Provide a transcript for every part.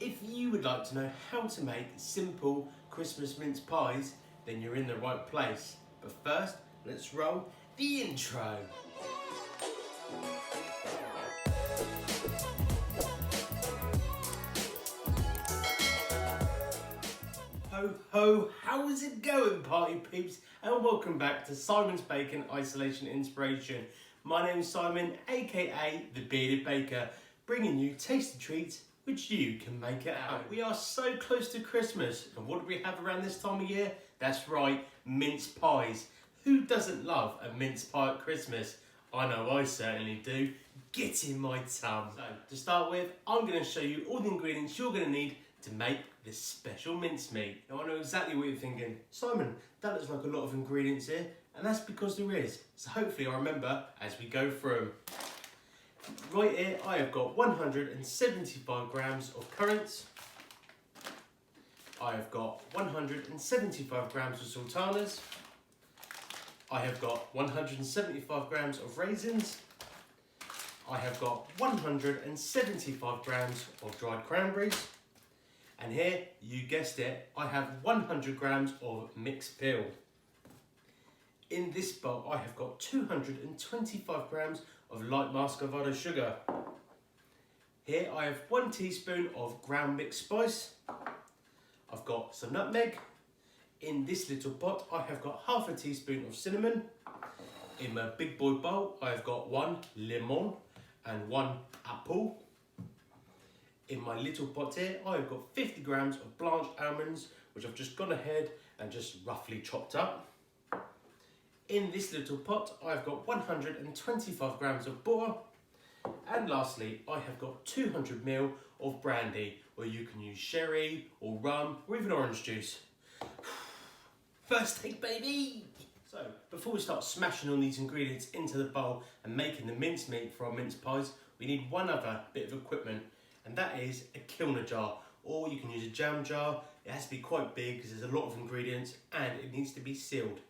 If you would like to know how to make simple Christmas mince pies, then you're in the right place. But first, let's roll the intro. Ho ho, how is it going, party peeps? And welcome back to Simon's Bacon Isolation Inspiration. My name is Simon, aka The Bearded Baker, bringing you tasty treats which you can make at home. We are so close to Christmas, and what do we have around this time of year? That's right, mince pies. Who doesn't love a mince pie at Christmas? I know I certainly do. Get in my tum. So, to start with, I'm going to show you all the ingredients you're going to need to make this special mincemeat. Now I know exactly what you're thinking. Simon, that looks like a lot of ingredients here, and that's because there is. So hopefully I remember as we go through. Right here I have got 175 grams of currants. I have got 175 grams of sultanas. I have got 175 grams of raisins. I have got 175 grams of dried cranberries. And here, you guessed it, I have 100 grams of mixed peel. In this bowl, I have got 225 grams of light muscovado sugar. Here I have 1 teaspoon of ground mixed spice. I've got some nutmeg. In this little pot, I have got half a teaspoon of cinnamon. In my big boy bowl, I have got 1 lemon and 1 apple. In my little pot here, I've got 50 grams of blanched almonds, which I've just gone ahead and just roughly chopped up. In this little pot, I've got 125 grams of butter. And lastly, I have got 200 ml of brandy, or you can use sherry or rum or even orange juice. First take, baby! So, before we start smashing all these ingredients into the bowl and making the mincemeat for our mince pies, we need one other bit of equipment, and that is a kilner jar, or you can use a jam jar. It has to be quite big because there's a lot of ingredients and it needs to be sealed.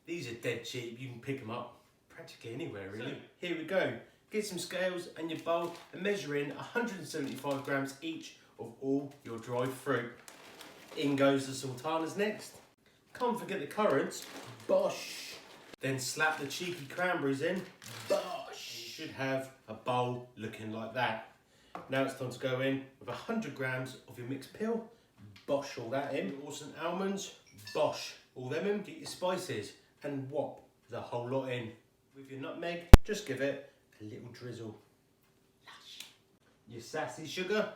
These are dead cheap, you can pick them up practically anywhere really. So, here we go. Get some scales and your bowl and measure in 175 grams each of all your dried fruit. In goes the sultanas next. Can't forget the currants, bosh. Then slap the cheeky cranberries in, bosh. You should have a bowl looking like that. Now it's time to go in with 100 grams of your mixed peel, bosh all that in. Your awesome almonds, bosh all them in. Get your spices and whop the whole lot in. With your nutmeg, just give it a little drizzle. Lush. Your sassy sugar,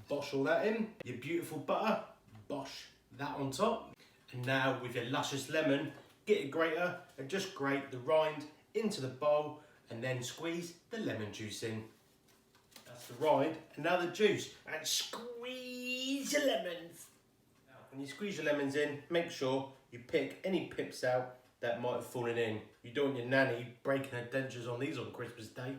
bosh all that in. Your beautiful butter, bosh that on top. And now with your luscious lemon, get a grater and just grate the rind into the bowl and then squeeze the lemon juice in. That's the rind, and now the juice, and squeeze your lemons. Now, when you squeeze your lemons in, make sure you pick any pips out that might have fallen in. You don't want your nanny breaking her dentures on these on Christmas Day.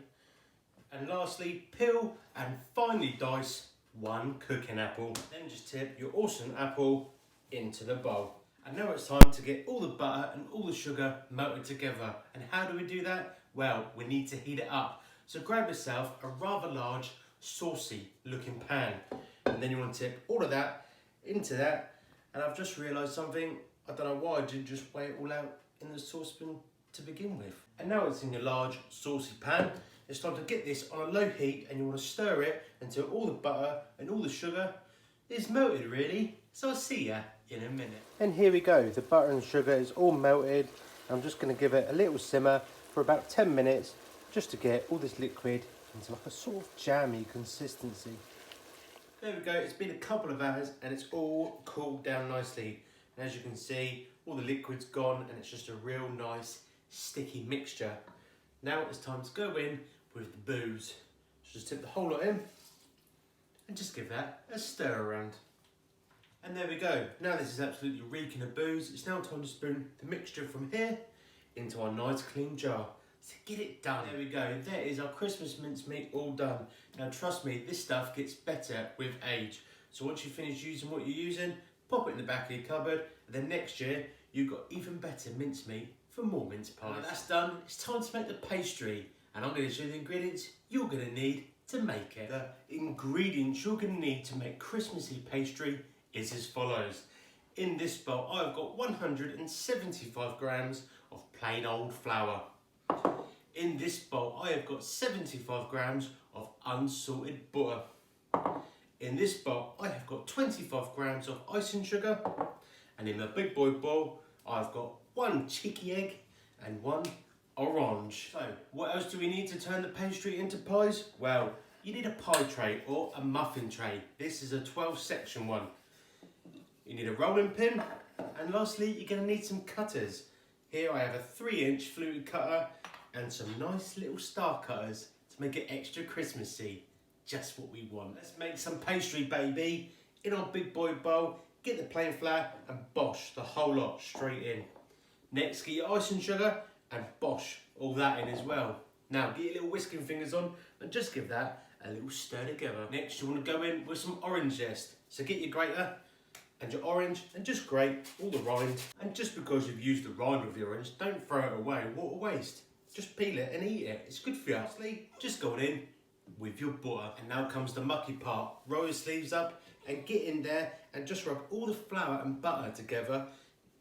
And lastly, peel and finely dice 1 cooking apple. Then just tip your awesome apple into the bowl. And now it's time to get all the butter and all the sugar melted together. And how do we do that? Well, we need to heat it up. So grab yourself a rather large, saucy looking pan. And then you want to tip all of that into that. And I've just realised something. I don't know why I didn't just weigh it all out in the saucepan to begin with. And now it's in your large, saucy pan. It's time to get this on a low heat, and you want to stir it until all the butter and all the sugar is melted really. So I'll see ya in a minute. And here we go. The butter and sugar is all melted. I'm just going to give it a little simmer for about 10 minutes. Just to get all this liquid into like a sort of jammy consistency. There we go, it's been a couple of hours and it's all cooled down nicely. And as you can see, all the liquid's gone and it's just a real nice sticky mixture. Now it's time to go in with the booze. So just tip the whole lot in and just give that a stir around. And there we go, now this is absolutely reeking of booze. It's now time to spoon the mixture from here into our nice clean jar. So get it done. There we go, there is our Christmas mincemeat all done. Now trust me, this stuff gets better with age. So once you finish using what you're using, pop it in the back of your cupboard, and then next year you've got even better mincemeat for more mince pies. Now that's done, it's time to make the pastry. And I'm going to show you the ingredients you're going to need to make it. The ingredients you're going to need to make Christmassy pastry is as follows. In this bowl I've got 175 grams of plain old flour. In this bowl I have got 75 grams of unsalted butter. In this bowl I have got 25 grams of icing sugar, and in the big boy bowl I've got 1 cheeky egg and 1 orange. So what else do we need to turn the pastry into pies? Well, you need a pie tray or a muffin tray. This is a 12 section one. You need a rolling pin, and lastly you're going to need some cutters. Here I have a 3-inch fluted cutter and some nice little star cutters to make it extra Christmassy. Just what we want. Let's make some pastry, baby. In our big boy bowl, get the plain flour and bosh the whole lot straight in. Next, get your icing sugar and bosh all that in as well. Now get your little whisking fingers on and just give that a little stir together. Next you want to go in with some orange zest. So get your grater and your orange and just grate all the rind. And just because you've used the rind of the orange, don't throw it away. What a waste. Just peel it and eat it. It's good for you. Lastly, just go in with your butter. And now comes the mucky part. Roll your sleeves up and get in there and just rub all the flour and butter together.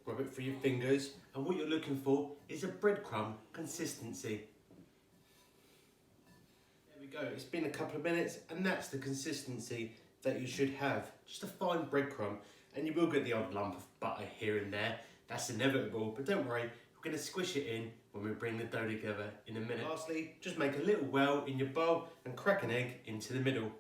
Rub it through your fingers, and what you're looking for is a breadcrumb consistency. There we go, it's been a couple of minutes and that's the consistency that you should have. Just a fine breadcrumb, and you will get the odd lump of butter here and there. That's inevitable, but don't worry, we're going to squish it in when we bring the dough together in a minute. Lastly, just make a little well in your bowl and crack an egg into the middle.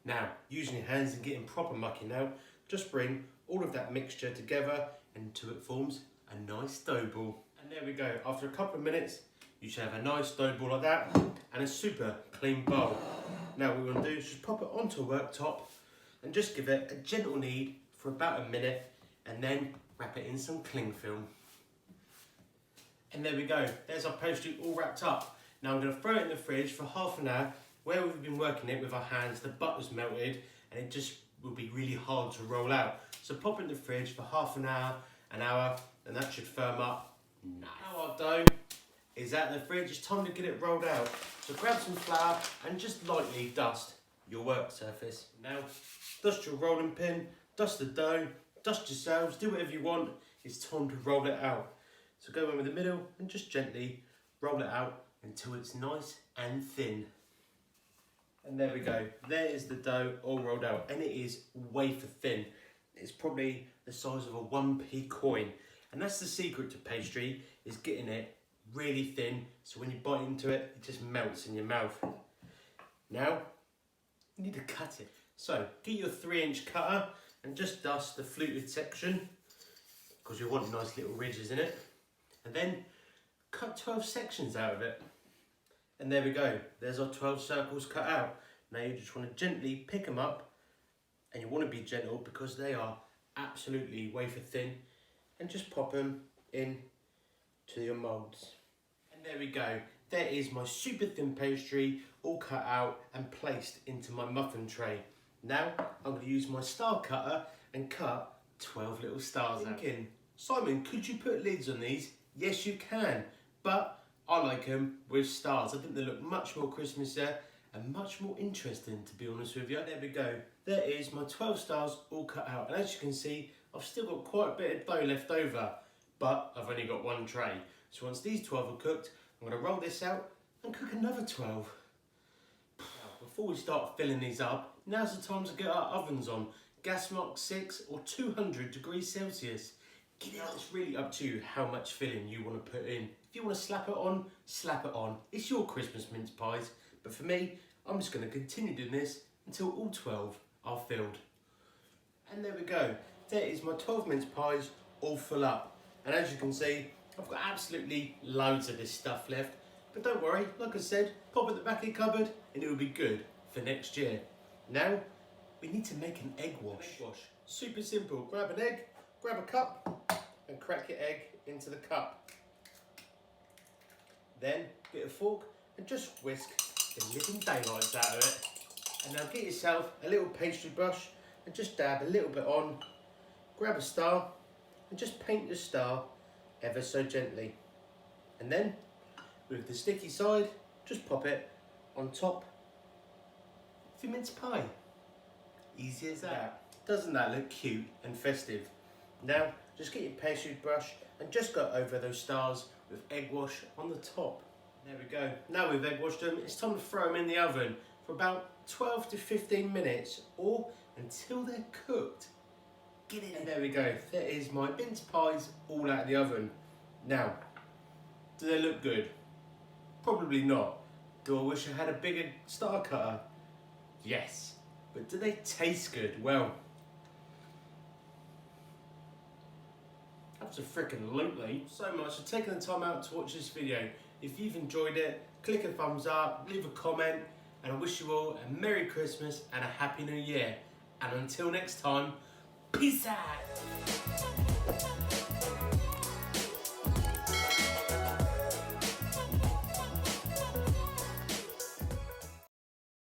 Now, using your hands and getting proper mucky now, just bring all of that mixture together until it forms a nice dough ball. And there we go, after a couple of minutes, you should have a nice dough ball like that and a super clean bowl. Now what we want to do is just pop it onto a worktop and just give it a gentle knead for about a minute, and then wrap it in some cling film. And there we go, there's our pastry all wrapped up. Now I'm going to throw it in the fridge for half an hour. Where we've been working it with our hands, the butter's melted and it just will be really hard to roll out. So pop it in the fridge for half an hour, and that should firm up. Nice. Now our dough is out in the fridge, it's time to get it rolled out. So grab some flour and just lightly dust your work surface. Now, dust your rolling pin, dust the dough, dust yourselves, do whatever you want. It's time to roll it out. So go in with the middle and just gently roll it out until it's nice and thin. And there we go, there is the dough all rolled out, and it is wafer thin. It's probably the size of a 1p coin. And that's the secret to pastry, is getting it really thin, so when you bite into it, it just melts in your mouth. Now, you need to cut it. So, get your 3-inch cutter and just dust the fluted section, because you want nice little ridges in it. And then, cut 12 sections out of it. And there we go, there's our 12 circles cut out. Now you just want to gently pick them up, and you want to be gentle because they are absolutely wafer thin, and just pop them in to your moulds. And there we go, there is my super thin pastry all cut out and placed into my muffin tray. Now I'm going to use my star cutter and cut 12 little stars out. Simon, could you put lids on these? Yes you can, but I like them with stars. I think they look much more Christmassy and much more interesting, to be honest with you. There we go. There is my 12 stars all cut out. And as you can see, I've still got quite a bit of dough left over, but I've only got one tray. So once these 12 are cooked, I'm going to roll this out and cook another 12. Now, before we start filling these up, now's the time to get our ovens on. Gas mark 6 or 200 degrees Celsius. It's really up to you how much filling you want to put in. If you want to slap it on, slap it on. It's your Christmas mince pies. But for me, I'm just going to continue doing this until all 12 are filled. And there we go. There is my 12 mince pies all full up. And as you can see, I've got absolutely loads of this stuff left. But don't worry, like I said, pop it in the back of your cupboard and it will be good for next year. Now, we need to make an egg wash. Super simple. Grab an egg, grab a cup, and crack your egg into the cup. Then get a fork and just whisk the living daylights out of it. And now get yourself a little pastry brush and just dab a little bit on. Grab a star and just paint your star ever so gently. And then with the sticky side, just pop it on top for mince pie. Easy as that. Doesn't that look cute and festive? Now, just get your pastry brush and just go over those stars with egg wash on the top. There we go. Now we've egg washed them, it's time to throw them in the oven for about 12 to 15 minutes or until they're cooked. Get in. And there we go. There is my mince pies all out of the oven. Now, do they look good? Probably not. Do I wish I had a bigger star cutter? Yes. But do they taste good? Well, absolutely. So much for taking the time out to watch this video. If you've enjoyed it, click a thumbs up, leave a comment, and I wish you all a Merry Christmas and a Happy New Year. And until next time, peace out.